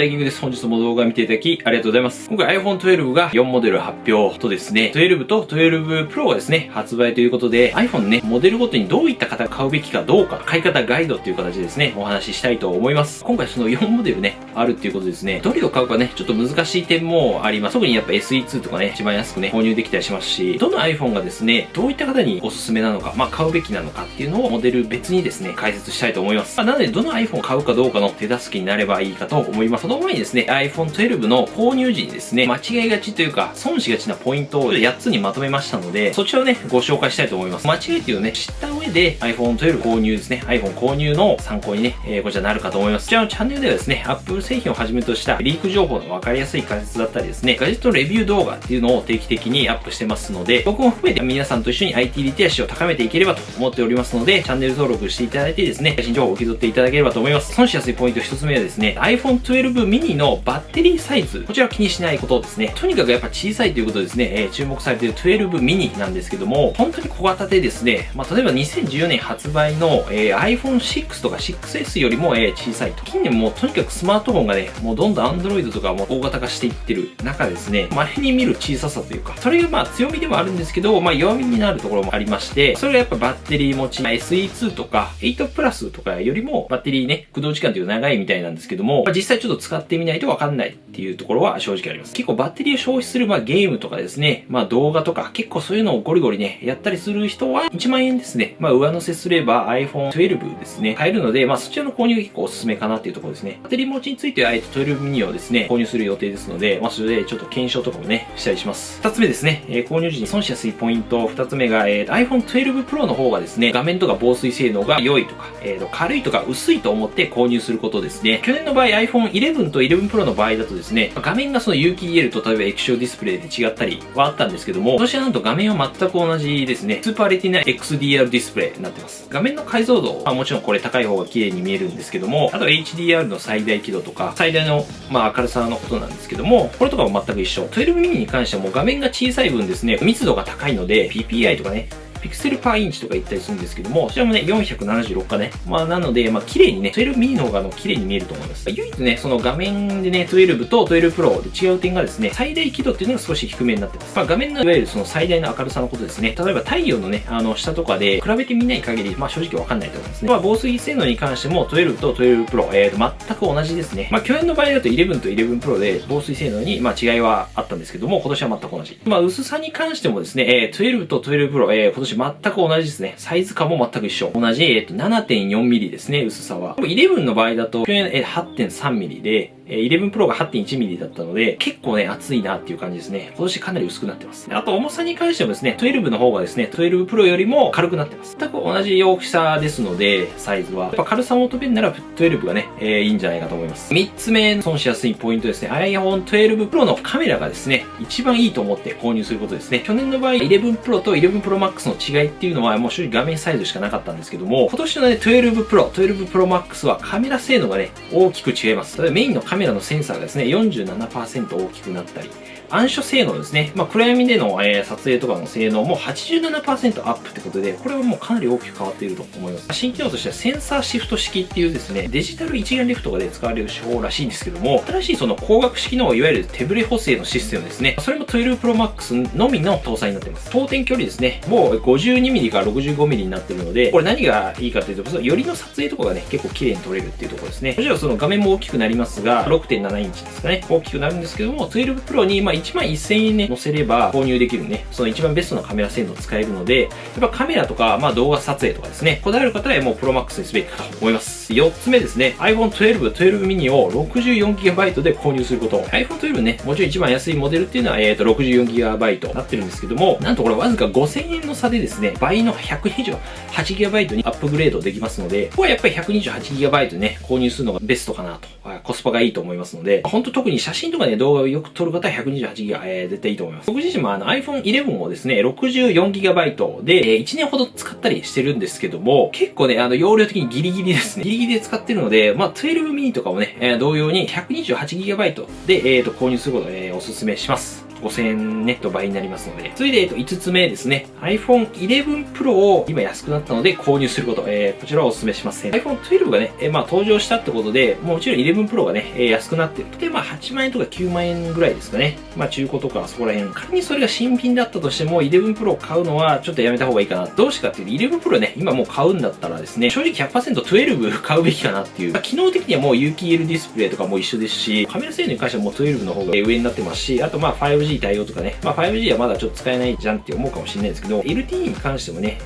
大キングです。本日も動画を見ていただきありがとうございます。今回 iPhone 12が4モデル発表とですね、12と12 Pro がですね、発売ということで、iPhone ね、モデルごとにどういった方が買うべきかどうか、買い方ガイドっていう形でですね、お話ししたいと思います。今回その4モデルね、あるっていうことですね、どれを買うかね、ちょっと難しい点もあります。特にやっぱ SE2 とかね、一番安くね、購入できたりしますし、どの iPhone がですね、どういった方におすすめなのか、買うべきなのかっていうのをモデル別にですね、解説したいと思います。なので、どの iPhone を買うかどうかの手助けになればいいかと思います。その前にですね、iPhone 12の購入時にですね、間違いがちというか、損しがちなポイントを8つにまとめましたので、そちらをね、ご紹介したいと思います。間違いっていうのをね、知った上で iPhone 12購入ですね、iPhone 購入の参考にね、こちらなるかと思います。こちらのチャンネルではですね、Apple 製品をはじめとしたリーク情報の分かりやすい解説だったりですね、ガジェットレビュー動画っていうのを定期的にアップしてますので、僕も含めて皆さんと一緒に IT リテラシーを高めていければと思っておりますので、チャンネル登録していただいてですね、最新情報を受け取っていただければと思います。損しやすいポイント1つ目はですね、iPhone 12 mini のバッテリーサイズ、こちらを気にしないことですね。とにかくやっぱ小さいということですね、注目されている12 mini なんですけども、本当に小型でですね、例えば2014年発売の、iPhone 6とか 6S よりも、小さいと。近年もうとにかくスマートフォンがね、もうどんどん Android とかも大型化していってる中ですね、稀に見る小ささというか、それが強みでもあるんですけど、弱みになるところもありまして、それがやっぱバッテリー持ち、SE2 とか8プラスとかよりもバッテリーね、駆動時間という長いみたいなんですけども、実際ちょっと使ってみないとわかんないっていうところは正直あります。結構バッテリーを消費するゲームとかですね、動画とか結構そういうのをゴリゴリね、やったりする人は1万円ですね、上乗せすれば iPhone 12ですね、買えるので、そちらの購入が結構おすすめかなっていうところですね。バッテリー持ちについては12 mini をですね、購入する予定ですので、それでちょっと検証とかもね、したりします。2つ目ですね、購入時に損しやすいポイント、2つ目が、iPhone 12 Pro の方がですね、画面とか防水性能が良いとか、軽いとか薄いと思って購入することですね。去年の場合 iPhone 11と11 Pro の場合だとですね、画面がその有機 EL と例えば液晶ディスプレイで違ったりはあったんですけども、今年はなんと画面は全く同じですね、スーパーレティナ XDR ディスプレイになってます。画面の解像度はもちろんこれ高い方が綺麗に見えるんですけども、あとは HDR の最大輝度とか、最大の明るさのことなんですけども、これとかも全く一緒。12 mini に関してはもう画面が小さい分ですね、密度が高いので、PPI とかね、ピクセルパーインチとか言ったりするんですけども、こちらもね、476かね。なので、綺麗にね、12 mini の方が綺麗に見えると思います。唯一ね、その画面でね、12と12 Pro で違う点がですね、最大輝度っていうのが少し低めになってます。画面のいわゆるその最大の明るさのことですね。例えば太陽のね、下とかで比べてみない限り、正直わかんないと思いますね。防水性能に関しても、12と12 Pro、全く同じですね。去年の場合だと11と11 Pro で防水性能に、違いはあったんですけども、今年は全く同じ。薄さに関してもですね、12と12 Pro、今年全く同じですね。サイズ感も全く一緒。同じ、7.4mm ですね、薄さは。11の場合だと、去年、8.3mm で、11 Pro が 8.1mm だったので、結構ね、厚いなっていう感じですね。今年かなり薄くなってます。あと、重さに関してもですね、12の方がですね、12 Pro よりも軽くなってます。全く同じ大きさですので、サイズは。やっぱ軽さを求めるなら、12がね、いいんじゃないかと思います。3つ目、損しやすいポイントですね。iPhone 12 Pro のカメラがですね、一番いいと思って購入することですね。去年の場合、11 Pro と11 Pro Max の違いっていうのは、もう正直画面サイズしかなかったんですけども、今年のね、12 Pro、12 Pro Max はカメラ性能がね、大きく違います。例えばメインのカメラのセンサーがですね、47% 大きくなったり、暗所性能ですね。暗闇での、撮影とかの性能も 87% アップってことで、これはもうかなり大きく変わっていると思います。新機能としてはセンサーシフト式っていうですね、デジタル一眼レフとかで使われる手法らしいんですけども、新しいその光学式のいわゆる手ブレ補正のシステムですね。それも12 Pro Max のみの搭載になっています。当点距離ですね。もう 52mm から 65mm になっているので、これ何がいいかというと、よりの撮影とかがね、結構綺麗に撮れるっていうところですね。もちろんその画面も大きくなりますが、6.7 インチですかね。大きくなるんですけども、12 Pro に11000円ね、載せれば購入できるね、その一番ベストなカメラ性能を使えるので、やっぱカメラとか、動画撮影とかですね、こだわる方はもう Pro Max にすべきかと思います。4つ目ですね、iPhone 12、12 mini を 64GB で購入すること。iPhone 12ね、もちろん一番安いモデルっていうのは、64GB になってるんですけども、なんとこれわずか5000円の差でですね、倍の 128GB にアップグレードできますので、ここはやっぱり 128GB ね、購入するのがベストかなと。コスパがいいと思いますので、本当特に写真とかね、動画をよく撮る方は 128GB、絶対いいと思います。僕自身もiPhone 11をですね、64GB で、1年ほど使ったりしてるんですけども、結構ね、容量的にギリギリですね。ギリギリで使ってるので、12 mini とかもね、同様に 128GB で、購入することを、お勧めします。と5000円ね、倍になりますので。それで、5つ目ですね。iPhone 11 Pro を今安くなったので購入すること。こちらはお勧めしません。iPhone 12がね、登場したってことで、もちろん11 Pro がね、安くなってる。で、8万円とか9万円ぐらいですかね。中古とかそこら辺。仮にそれが新品だったとしても、11 Pro を買うのはちょっとやめた方がいいかな。どうしてかっていうと、11 Pro ね、今もう買うんだったらですね、正直 100% 12買うべきかなっていう。機能的にはもう有機 EL ディスプレイとかも一緒ですし、カメラ性能に関してはもう12の方が上になってますし、あと5G 対応とかね、5G はまだちょっと使えないじゃんって思うかもしれないですけど、LTE に関してもね、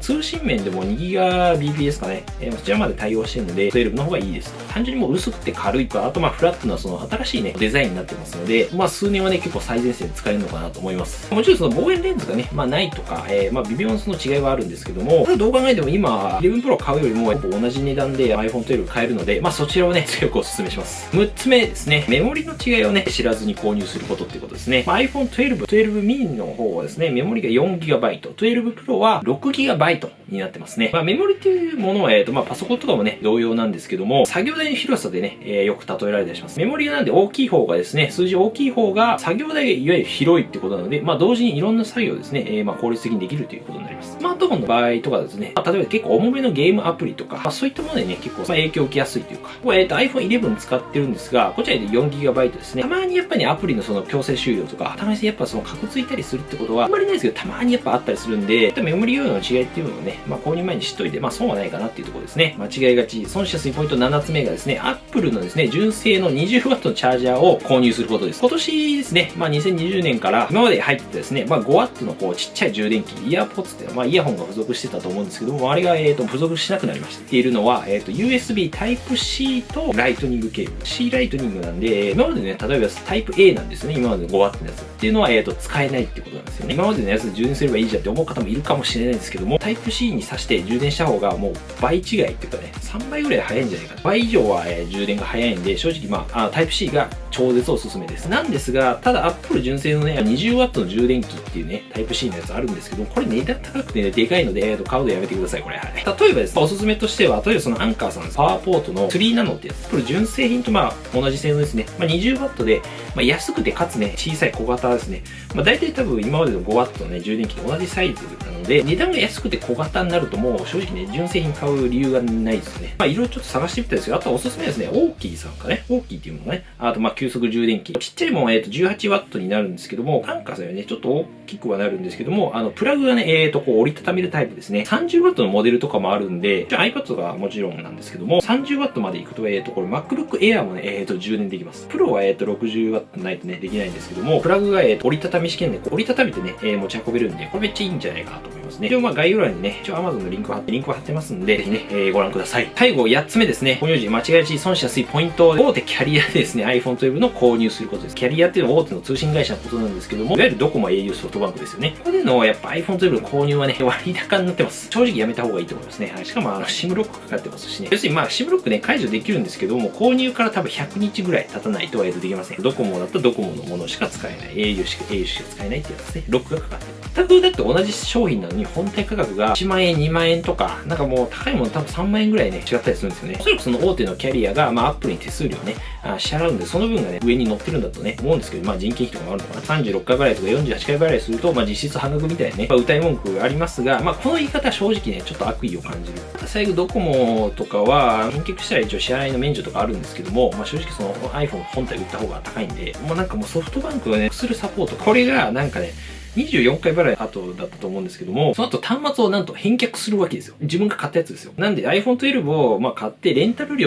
通信面でも 2GBps かね、そちらまで対応してるので、12の方がいいです。単純にもう薄くて軽いと、あとフラットなその新しいね、デザインになってますので、数年はね、結構最前線で使えるのかなと思います。もちろんその望遠レンズがね、ないとか、微妙なその違いはあるんですけども、ただどう考えても今、11 Pro 買うよりも、同じ値段で iPhone 12買えるので、そちらをね、強くお勧めします。6つ目ですね、メモリの違いをね、知らずに購入することっていうことですね。iPhone 12 mini の方はですね、メモリが 4GB、12 Pro は 6GB になってますね。メモリっていうものは、パソコンとかもね、同様なんですけども、作業台の広さでね、よく例えられたりします。メモリがなんで大きい方がですね、数字大きい方が作業台がいわゆる広いってことなので、同時にいろんな作業をですね、効率的にできるということになります。スマートフォンの場合とかですね、例えば結構重めのゲームアプリとか、そういったものでね、結構影響を受けやすいというか、iPhone 11使ってるんですが、こちらで 4GB ですね。たまにやっぱりアプリのその強制終了とか、たまにやっぱそのカクついたりするってことはあんまりないですけど、たまにやっぱあったりするんで、メモリ容量の違いっていうのをね、購入前に知っといて、損はないかなっていうところですね。間違いがち、損しやすいポイント7つ目がですね、Apple のですね、純正の 20W のチャージャーを購入することです。今年ですね、2020年から今まで入ってたですね、5W のこうちっちゃい充電器、イヤーポッツっていうのは、イヤホンが付属してたと思うんですけども、あれが付属しなくなりました。っているのは、USB Type-C とライトニングケーブル。C ライトニングなんで、今までね、例えば Type-A なんですね、今までの 5W のやつ。っていうのは、使えないってことなんですよね。今までのやつで充電すればいいじゃんって思う方もいるかもしれないんですけども、Type-C に挿して充電した方がもう倍違いっていうかね、3倍ぐらい早いんじゃないかな。倍以上は、充電が早いんで、正直Type-C が超絶おすすめです。なんですが、ただ Apple 純正のね、20W の充電器っていうね、Type-C のやつあるんですけど、これ値段高くてね、でかいので、買うのやめてください、これ。はい。例えばですね、おすすめとしては、例えばそのアンカーさんのパワーポートの3ナノってやつ。これ純正品と同じ性能ですね。20W で、安くてかつね、小さい小型ですね。大体多分今までの 5W のね、充電器と同じサイズなので、値段が安くて小型になるともう正直ね、純正品買う理由がないですよね。いろいろちょっと探してみたんですけど、あとおすすめですね、オーキーさんかね。オーキーっていうものね。あと急速充電器。ちっちゃいもんは18W になるんですけども、アンカーさんよりね、ちょっと大きくはなるんですけども、プラグがね、こう折りたためるタイプですね。30W のモデルとかもあるんで、iPad がもちろんなんですけども、30W まで行くと、これ MacBook Air もね、充電できます。プロは60W ないとね、できないんですけども、プラグが折りたたみ試験で折りたためてね、持ち運べるんで、これめっちゃいいんじゃないかなと思いますね。一応概要欄にね、Amazon のリンクを貼ってますんで、ぜひね、ご覧ください。最後、8つ目ですね。購入時間違いがち損しやすいポイント、大手キャリアでですね、iPhone 12の購入することです。キャリアっていうのは大手の通信会社のことなんですけども、いわゆるドコモ、au、ソフトバンクですよね。ここでのやっぱ iPhone 12の購入はね、割高になってます。正直やめた方がいいと思いますね。はい。しかもSIM ロックかかってますしね。要するにSIM ロックね、解除できるんですけども、購入から多分100日ぐらい経たないとできません。ドコモだったらドコモのものしか使えない。au しか使えないってやつですね。ロックがかかってる。全くだって同じ商品なのに本体価格が1万円、2万円とか、なんかもう高いもの多分3万円ぐらいね、違ったりするんですよね。おそらくその大手のキャリアが、Apple に手数料ね、支払うんで、その分がね、上に乗ってるんだとね、思うんですけど、人件費とかもあるのかな。36回払いとか48回払いすると、実質半額みたいなね、歌い文句がありますが、この言い方は正直ね、ちょっと悪意を感じる。最後、ドコモとかは、返却したら一応支払いの免除とかあるんですけども、正直その iPhone 本体売った方が高いんで、なんかもうソフトバンクがね、するサポート、これがなんかね、24回払い後だったと思うんですけども、その後端末をなんと返却するわけですよ。自分が買ったやつですよ。なんで iPhone 12を買ってレンタル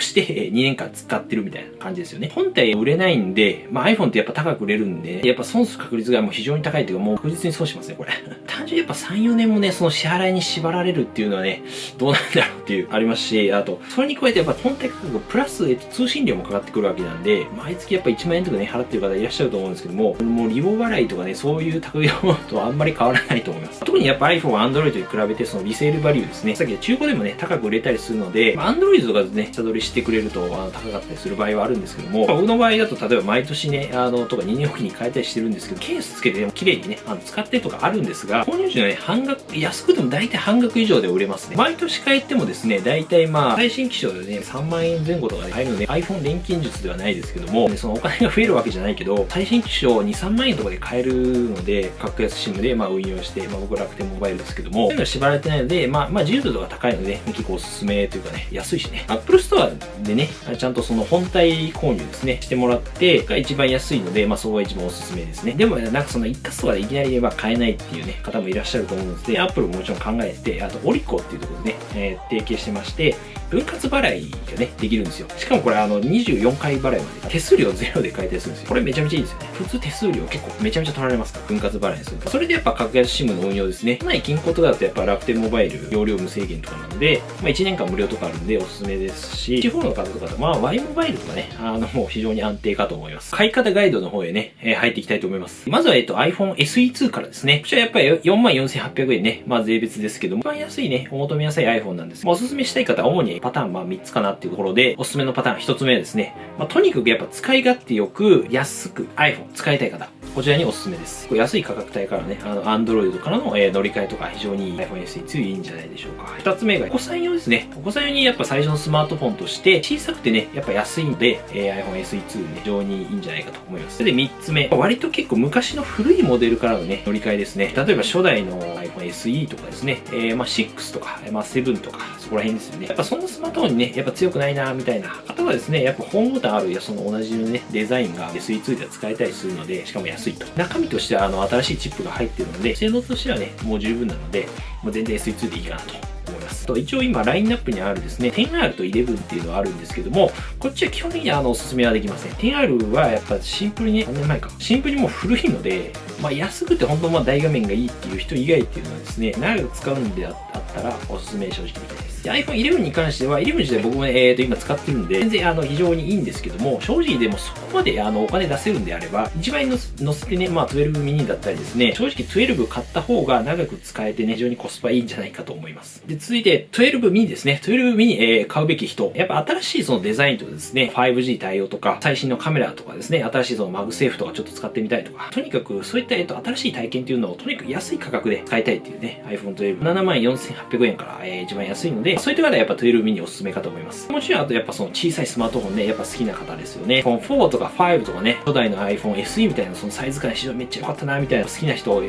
して2年間使ってるみたいな感じですよね。本体売れないんで、iPhone ってやっぱ高く売れるんで、やっぱ損する確率がもう非常に高いというか、もう確実に損しますね、これ。単純にやっぱ3、4年もね、その支払いに縛られるっていうのはね、どうなんだろうっていう、ありますし、あと、それに加えてやっぱ本体価格プラス、通信料もかかってくるわけなんで、毎月やっぱ1万円とかね、払ってる方いらっしゃると思うんですけども、もうリボ払いとかね、そういういう類のものとあんまり変わらないと思います。特にやっぱ iPhone は Android に比べてそのリセールバリューですね。さっき中古でもね、高く売れたりするので、Android とかでね、下取りしてくれると高かったりする場合はあるんですけども、僕の場合だと例えば毎年ね、とか2年おきに変えたりしてるんですけど、ケースつけてでも綺麗にね、使ってとかあるんですが、購入時のね、半額、安くても大体半額以上で売れますね。毎年変えてもですね、大体最新機種でね、3万円前後とかで買えるので、iPhone 錬金術ではないですけども、そのお金が増えるわけじゃないけど、最新機種を2、3万円とかで買えるので、格安SIM で運用して、僕は楽天モバイルですけども、そういうのは縛られてないので、自由度が高いので、結構おすすめというかね、安いしね、Apple Store でね、ちゃんとその本体購入ですね、してもらって、が一番安いので、そこが一番おすすめですね。でも、なんかその一括とかでいきなり買えないっていうね、方もいらっしゃると思うので、Apple ももちろん考えて、あと、オリコっていうところでね、提携してまして、分割払いがね、できるんですよ。しかもこれ24回払いまで手数料ゼロで買えたりするんですよ。これめちゃめちゃいいですよね。普通手数料結構めちゃめちゃ取られますから、分割払いにすると。それでやっぱ格安 SIM の運用ですね。都内近郊とかだとやっぱ楽天モバイル容量無制限とかなので、1年間無料とかあるんでおすすめですし、地方の方とかだとY モバイルとかね、もう非常に安定かと思います。買い方ガイドの方へね、入っていきたいと思います。まずはiPhone SE2 からですね。こちらやっぱり44,800円ね、税別ですけども、一番安いね、お求めやすい iPhone なんです。おすすめしたい方は主にパターン3つかなっていうところで、おすすめのパターン1つ目はですね、とにかくやっぱ使い勝手よく安く iPhone 使いたい方、こちらにおすすめです。安い価格帯からね、Android からの乗り換えとか非常に iPhone SE2 いいんじゃないでしょうか。2つ目がお子さん用ですね。お子さん用にやっぱ最初のスマートフォンとして小さくてね、やっぱ安いので、iPhone SE2 ね、非常にいいんじゃないかと思います。で、3つ目、割と結構昔の古いモデルからのね、乗り換えですね。例えば初代の iPhone SE とかですね、6とか、7とか、そこら辺ですよね。やっぱそんなスマートフォンにね、やっぱ強くないなみたいな方はですね、やっぱホームボタンあるその同じね、デザインが SE2 では使えたりするので、しかも安いと。中身としては新しいチップが入っているので、性能としてはね、もう十分なので、全然 SE2 でいいかなと思います。一応今ラインナップにあるですね、10R と11っていうのはあるんですけども、こっちは基本的におすすめはできません。10R はやっぱシンプルにね、3年前か。シンプルにもう古いので、安くて本当大画面がいいっていう人以外っていうのはですね、長く使うんであったらおすすめ正直できないです。で iPhone 11に関しては、11自体僕もね、今使ってるんで、全然非常にいいんですけども、正直でもそこまでお金出せるんであれば、一番に乗せてね、12ミニだったりですね、正直12買った方が長く使えてね、非常にコスパいいんじゃないかと思います。で、続いて12ミニですね。12ミニ、買うべき人。やっぱ新しいそのデザインとかですね、5G 対応とか、最新のカメラとかですね、新しいそのマグセーフとかちょっと使ってみたいとか、とにかくそういった新しい体験っていうのをとにかく安い価格で買いたいっていうね、iPhone 12。74,800円から、一番安いので、そういった方はやっぱ12ミニおすすめかと思います。もちろんあとやっぱその小さいスマートフォンね、やっぱ好きな方ですよね。この4とか5とかね、初代の iPhone SE みたいなそのサイズ感非常にめっちゃ良かったなみたいな好きな人、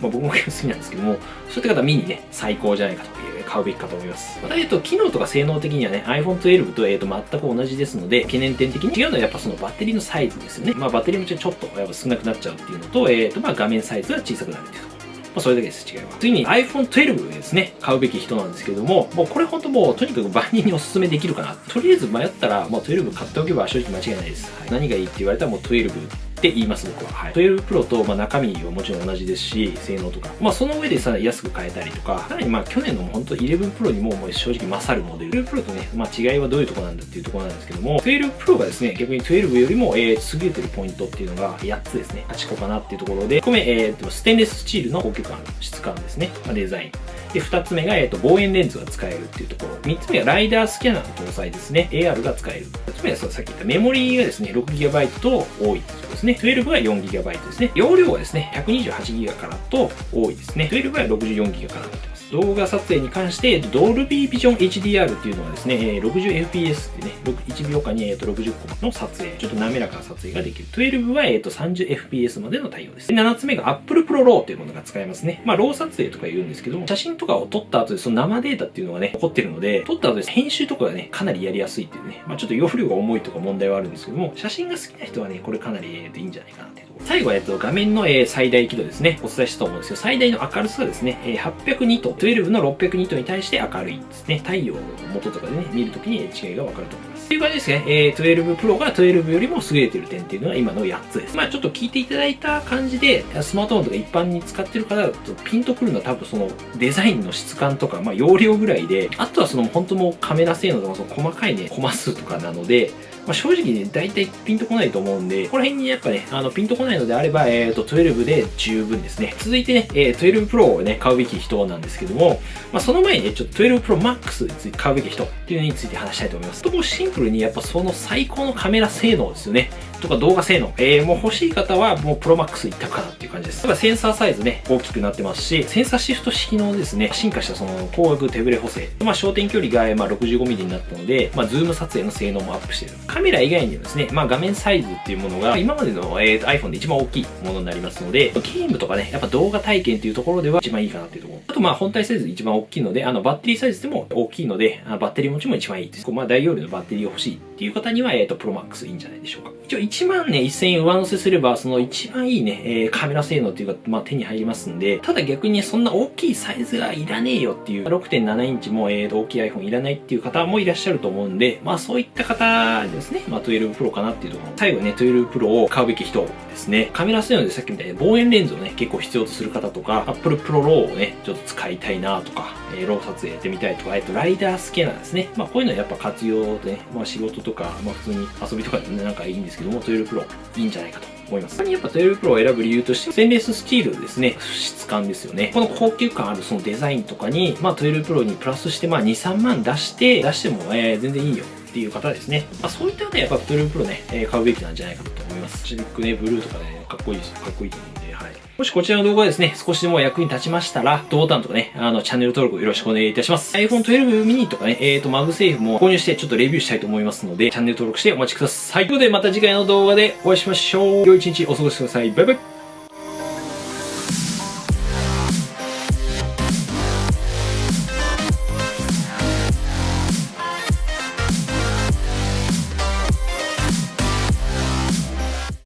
僕も結構好きなんですけども、そういった方はミニね、最高じゃないかと、買うべきかと思います。また機能とか性能的にはね、iPhone 12と、全く同じですので、懸念点的に違うのはやっぱそのバッテリーのサイズですよね。バッテリーもちょっとやっぱ少なくなっちゃうっていうのと、画面サイズが小さくなるっていうところ。それだけです、違いは。次に iPhone 12ですね、買うべき人なんですけども、これ本当もうとにかく万人にお勧めできるかな。とりあえず迷ったら、12買っておけば正直間違いないです。はい、何がいいって言われたらもう12って言います、僕は。はい。12 Pro と、中身はもちろん同じですし、性能とか。その上でさらに安く買えたりとか、さらに去年の本当11 Pro にも正直勝るモデル。12 Pro とね、違いはどういうところなんだっていうところなんですけども、12 Pro がですね、逆に12よりも、優れてるポイントっていうのが8つですね。8個かなっていうところで、1個目、ステンレススチールの高級感、質感ですね。デザイン。で、2つ目が、望遠レンズが使えるっていうところ。3つ目がライダースキャナーの搭載ですね。AR が使える。4つ目はさっき言ったメモリーがですね、6GB と多いってことですね。12が 4GB ですね。容量はですね、128GB からと多いですね。12は 64GB からになってます。動画撮影に関して、ドルビービジョン HDR っていうのはですね、60fps ってね、1秒間に60個の撮影、ちょっと滑らかな撮影ができる。12は30fps までの対応です。7つ目が Apple Pro RAW というものが使えますね。ロー撮影とか言うんですけども、写真とかを撮った後でその生データっていうのがね、残ってるので、撮った後で編集とかがね、かなりやりやすいっていうね、ちょっと容量が重いとか問題はあるんですけども、写真が好きな人はね、これかなりいいんじゃないかなっていうところ。最後は画面の最大輝度ですね。お伝えしたと思うんですけど、最大の明るさがですね、800ニット、12の600ニットに対して明るいですね。太陽の元とかでね、見るときに違いがわかると思います。という感じですね。12 Pro が12よりも優れている点っていうのは今の8つです。ちょっと聞いていただいた感じで、スマートフォンとか一般に使ってる方だとピンとくるのは多分そのデザインの質感とか、容量ぐらいで、あとはその本当もうカメラ性能とかその細かいね、コマ数とかなので、正直ね、大体ピンとこないと思うんで、この辺にやっぱね、ピンとこないのであれば、12で十分ですね。続いてね、12 Pro をね、買うべき人なんですけども、その前にね、ちょっと12 Pro Max について買うべき人っていうのについて話したいと思います。ともうシンプルにやっぱその最高のカメラ性能ですよね。とか動画性能。もう欲しい方はもう Pro Max 一択かなっていう感じです。ただセンサーサイズね、大きくなってますし、センサーシフト式のですね、進化したその光学手ブレ補正。焦点距離が65mm になったので、ズーム撮影の性能もアップしている。カメラ以外にもですね、画面サイズっていうものが今までの、iPhone で一番大きいものになりますので、ゲームとかね、やっぱ動画体験っていうところでは一番いいかなっていうところ。あと本体サイズ一番大きいので、バッテリーサイズでも大きいので、バッテリー持ちも一番いいです。大容量のバッテリーが欲しいっていう方には、Pro Max いいんじゃないでしょうか。一応1万ね、1000円上乗せすれば、その一番いいね、カメラ性能っていうか、手に入りますんで、ただ逆にそんな大きいサイズがいらねえよっていう、6.7 インチも、大きい iPhone いらないっていう方もいらっしゃると思うんで、そういった方ですね、12 Pro かなっていうところ。最後ね、12 Pro を買うべき人ですね。カメラ性能でさっきみたいに望遠レンズをね、結構必要とする方とか、Apple Pro RAW をね、ちょっと使いたいなとか、ロー撮影やってみたいとか、ライダースキャナーですね。こういうのやっぱ活用でね、仕事とか、普通に遊びとかでね、なんかいいんですけども、12 Pro いいんじゃないかと思います。他にやっぱ12 Pro を選ぶ理由として、ステンレススチールですね、質感ですよね。この高級感あるそのデザインとかに、12 Pro にプラスして、2、3万出しても、全然いいよっていう方ですね。そういった方はやっぱ12 Pro ね、買うべきなんじゃないかと思います。シビックね、ブルーとかね、かっこいいですよ。かっこいいと思うんで、はい。もしこちらの動画がですね、少しでも役に立ちましたら、同ボタンとかね、チャンネル登録よろしくお願いいたします。iPhone 12 mini とかね、マグセーフも購入してちょっとレビューしたいと思いますので、チャンネル登録してお待ちください。ということでまた次回の動画でお会いしましょう。良い一日お過ごしください。バイバイ。